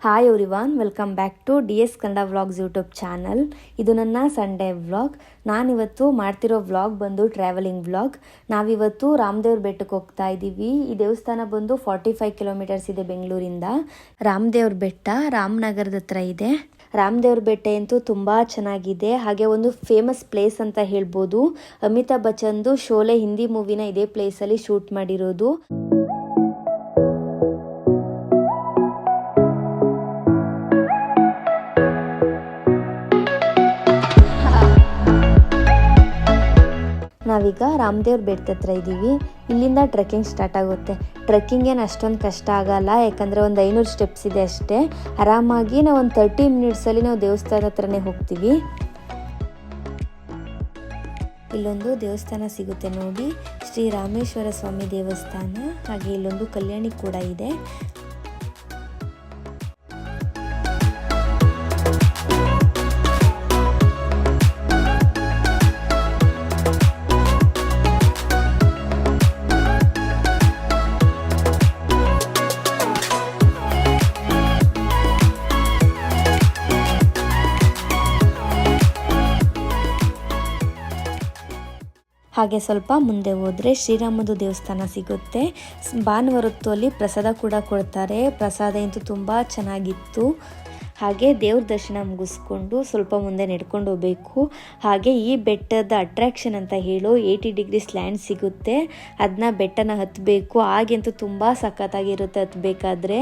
Hi everyone, welcome back to DS Kannada vlogs YouTube channel. ಇದು ನನ್ನ Sunday vlog. ನಾನಿವತ್ತು ಮಾಡ್ತಿರೋ ವ್ಲಾಗ್ ಬಂದು ಟ್ರಾವೆಲಿಂಗ್ ವ್ಲಾಗ್. ನಾವಿವತ್ತು ರಾಮದೇವ್ರ ಬೆಟ್ಟಕ್ಕೆ ಹೋಗ್ತಾ ಇದ್ದೀವಿ. ಈ ದೇವಸ್ಥಾನ ಬಂದು 45 ಕಿಲೋಮೀಟರ್ಸ್ ಇದೆ ಬೆಂಗಳೂರಿಂದ. ರಾಮದೇವ್ರ ಬೆಟ್ಟ ರಾಮನಗರದ ಹತ್ರ ಇದೆ. ರಾಮದೇವ್ರ ಬೆಟ್ಟ ಅಂತೂ ತುಂಬ ಚೆನ್ನಾಗಿದೆ. ಹಾಗೆ ಒಂದು ಫೇಮಸ್ ಪ್ಲೇಸ್ ಅಂತ ಹೇಳ್ಬೋದು. ಅಮಿತಾಬ್ ಬಚ್ಚನ್ದು ಶೋಲೆ ಹಿಂದಿ ಮೂವಿನ ಇದೇ ಪ್ಲೇಸಲ್ಲಿ ಶೂಟ್ ಮಾಡಿರೋದು. ನಾವೀಗ ರಾಮದೇವ್ರ ಬೆಟ್ಟದ ಹತ್ರ ಇದ್ದೀವಿ. ಇಲ್ಲಿಂದ ಟ್ರೆಕ್ಕಿಂಗ್ ಸ್ಟಾರ್ಟ್ ಆಗುತ್ತೆ. ಟ್ರೆಕ್ಕಿಂಗ್ ಏನು ಅಷ್ಟೊಂದು ಕಷ್ಟ ಆಗಲ್ಲ, ಯಾಕಂದರೆ ಒಂದು 500 ಸ್ಟೆಪ್ಸ್ ಇದೆ ಅಷ್ಟೇ. ಆರಾಮಾಗಿ ನಾವು ಒಂದು 30 ಮಿನಿಟ್ಸಲ್ಲಿ ನಾವು ದೇವಸ್ಥಾನ ಹತ್ರನೇ ಹೋಗ್ತೀವಿ. ಇಲ್ಲೊಂದು ದೇವಸ್ಥಾನ ಸಿಗುತ್ತೆ ನೋಡಿ, ಶ್ರೀ ರಾಮೇಶ್ವರ ಸ್ವಾಮಿ ದೇವಸ್ಥಾನ. ಹಾಗೆ ಇಲ್ಲೊಂದು ಕಲ್ಯಾಣಿ ಕೂಡ ಇದೆ. ಹಾಗೆ ಸ್ವಲ್ಪ ಮುಂದೆ ಹೋದರೆ ಶ್ರೀರಾಮದು ದೇವಸ್ಥಾನ ಸಿಗುತ್ತೆ. ಭಾನುವಾರ ಹೊತ್ತು ಅಲ್ಲಿ ಪ್ರಸಾದ ಕೂಡ ಕೊಡ್ತಾರೆ. ಪ್ರಸಾದ ಅಂತೂ ತುಂಬ ಚೆನ್ನಾಗಿತ್ತು. ಹಾಗೆ ದೇವ್ರ ದರ್ಶನ ಮುಗಿಸ್ಕೊಂಡು ಸ್ವಲ್ಪ ಮುಂದೆ ನಡ್ಕೊಂಡು ಹೋಗಬೇಕು. ಹಾಗೆ ಈ ಬೆಟ್ಟದ ಅಟ್ರಾಕ್ಷನ್ ಅಂತ ಹೇಳೋ 80 ಡಿಗ್ರೀಸ್ ಲ್ಯಾಂಡ್ ಸಿಗುತ್ತೆ. ಅದನ್ನ ಬೆಟ್ಟನ ಹತ್ತಬೇಕು. ಹಾಗೆಂತೂ ತುಂಬ ಸಖತ್ತಾಗಿರುತ್ತೆ ಹತ್ತಬೇಕಾದ್ರೆ.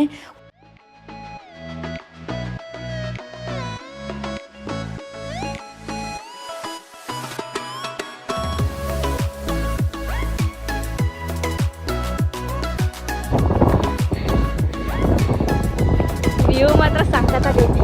ವ್ಯೂ ಮಾತ್ರ ಸಖತ್ತಾಗೈತಿ.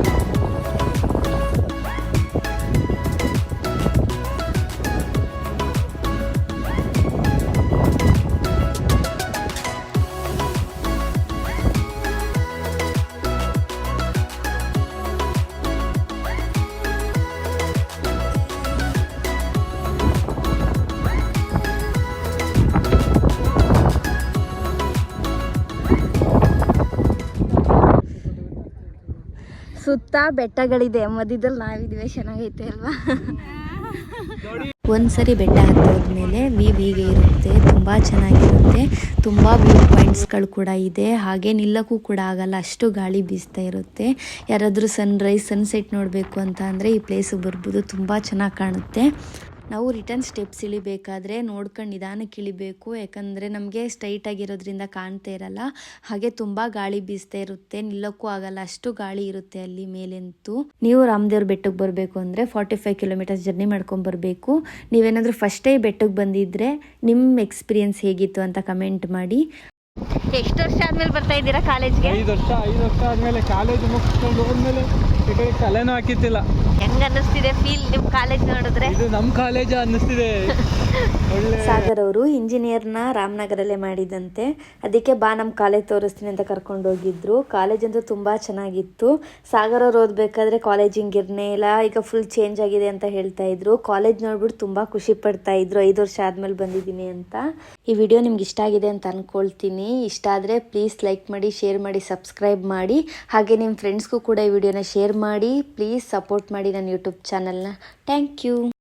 ಸುತ್ತ ಬೆಟ್ಟಗಳಿದೆ, ಮಧ್ಯದಲ್ಲಿ ನಾವಿದ್ದೀವಿ. ಚೆನ್ನಾಗೈತೆ ಅಲ್ವಾ? ಒಂದ್ಸರಿ ಬೆಟ್ಟ ಹತ್ತೋದ್ಮೇಲೆ ಹೀಗೆ ಇರುತ್ತೆ. ತುಂಬ ಚೆನ್ನಾಗಿರುತ್ತೆ. ತುಂಬ ವ್ಯೂ ಪಾಯಿಂಟ್ಸ್ಗಳು ಕೂಡ ಇದೆ. ಹಾಗೆ ನಿಲ್ಲಕ್ಕೂ ಕೂಡ ಆಗಲ್ಲ, ಅಷ್ಟು ಗಾಳಿ ಬೀಸ್ತಾ ಇರುತ್ತೆ. ಯಾರಾದರೂ ಸನ್ರೈಸ್ ಸನ್ಸೆಟ್ ನೋಡಬೇಕು ಅಂತ ಅಂದರೆ ಈ ಪ್ಲೇಸಿಗೆ ಬರ್ಬೋದು. ತುಂಬ ಚೆನ್ನಾಗಿ ಕಾಣುತ್ತೆ. ನಾವು ರಿಟರ್ನ್ ಸ್ಟೆಪ್ಸ್ ಇಳಿಬೇಕಾದ್ರೆ ನೋಡ್ಕೊಂಡು ನಿಧಾನಕ್ಕೆ ಇಳಿಬೇಕು, ಯಾಕಂದರೆ ನಮಗೆ ಸ್ಟ್ರೈಟ್ ಆಗಿರೋದ್ರಿಂದ ಕಾಣ್ತಾ ಇರಲ್ಲ. ಹಾಗೆ ತುಂಬ ಗಾಳಿ ಬೀಸ್ತಾ ಇರುತ್ತೆ, ನಿಲ್ಲಕ್ಕೂ ಆಗಲ್ಲ, ಅಷ್ಟು ಗಾಳಿ ಇರುತ್ತೆ ಅಲ್ಲಿ ಮೇಲಂತೂ. ನೀವು ರಾಮದೇವ್ರ ಬೆಟ್ಟಕ್ಕೆ ಬರಬೇಕು ಅಂದರೆ 45 ಕಿಲೋಮೀಟರ್ಸ್ ಜರ್ನಿ ಮಾಡ್ಕೊಂಡು ಬರಬೇಕು. ನೀವೇನಾದರೂ ಫಸ್ಟೇ ಬೆಟ್ಟಕ್ಕೆ ಬಂದಿದ್ರೆ ನಿಮ್ಮ ಎಕ್ಸ್ಪೀರಿಯನ್ಸ್ ಹೇಗಿತ್ತು ಅಂತ ಕಮೆಂಟ್ ಮಾಡಿ. ಎಷ್ಟು ವರ್ಷ ಆದ್ಮೇಲೆ ಬರ್ತಾ ಇದ್ದೀರಾ ಕಾಲೇಜ್ಗೆ? 5 ವರ್ಷ ಆದ್ಮೇಲೆ ಕಾಲೇಜ್ ಮುಗಿಸ್ಕೊಂಡು ಹೋದ್ಮೇಲೆ ಈ ಕಡೆ ತಲೆನೂ ಹಾಕಿತ್ತಿಲ್ಲ. ಹೆಂಗ ಅನ್ನಿಸ್ತಿದೆ ಫೀಲ್ ನಿಮ್ ಕಾಲೇಜ್ ನೋಡಿದ್ರೆ? ಇದು ನಮ್ಮ ಕಾಲೇಜ್ ಅನ್ನಿಸ್ತಿದೆ. ಸಾಗರ್ ಅವರು ಇಂಜಿನಿಯರ್ನ ರಾಮನಗರಲ್ಲೇ ಮಾಡಿದಂತೆ, ಅದಕ್ಕೆ ಬಾ ನಮ್ಮ ಕಾಲೇಜ್ ತೋರಿಸ್ತೀನಿ ಅಂತ ಕರ್ಕೊಂಡು ಹೋಗಿದ್ರು. ಕಾಲೇಜ್ ಅಂತೂ ತುಂಬಾ ಚೆನ್ನಾಗಿತ್ತು. ಸಾಗರ್ ಅವ್ರು ಓದ್ಬೇಕಾದ್ರೆ ಕಾಲೇಜ್ ಹಿಂಗಿರ್ನೇ ಇಲ್ಲ, ಈಗ ಫುಲ್ ಚೇಂಜ್ ಆಗಿದೆ ಅಂತ ಹೇಳ್ತಾ ಇದ್ರು. ಕಾಲೇಜ್ ನೋಡ್ಬಿಟ್ಟು ತುಂಬಾ ಖುಷಿ ಪಡ್ತಾ ಇದ್ರು 5 ವರ್ಷ ಆದ್ಮೇಲೆ ಬಂದಿದ್ದೀನಿ ಅಂತ. ಈ ವಿಡಿಯೋ ನಿಮ್ಗೆ ಇಷ್ಟ ಆಗಿದೆ ಅಂತ ಅನ್ಕೊಳ್ತೀನಿ. ಇಷ್ಟ ಆದರೆ ಪ್ಲೀಸ್ ಲೈಕ್ ಮಾಡಿ, ಶೇರ್ ಮಾಡಿ, ಸಬ್ಸ್ಕ್ರೈಬ್ ಮಾಡಿ. ಹಾಗೆ ನಿಮ್ಮ ಫ್ರೆಂಡ್ಸ್ಗೂ ಕೂಡ ಈ ವಿಡಿಯೋನ ಶೇರ್ ಮಾಡಿ. ಪ್ಲೀಸ್ ಸಪೋರ್ಟ್ ಮಾಡಿ ನನ್ನ ಯೂಟ್ಯೂಬ್ ಚಾನಲ್ನ. Thank you.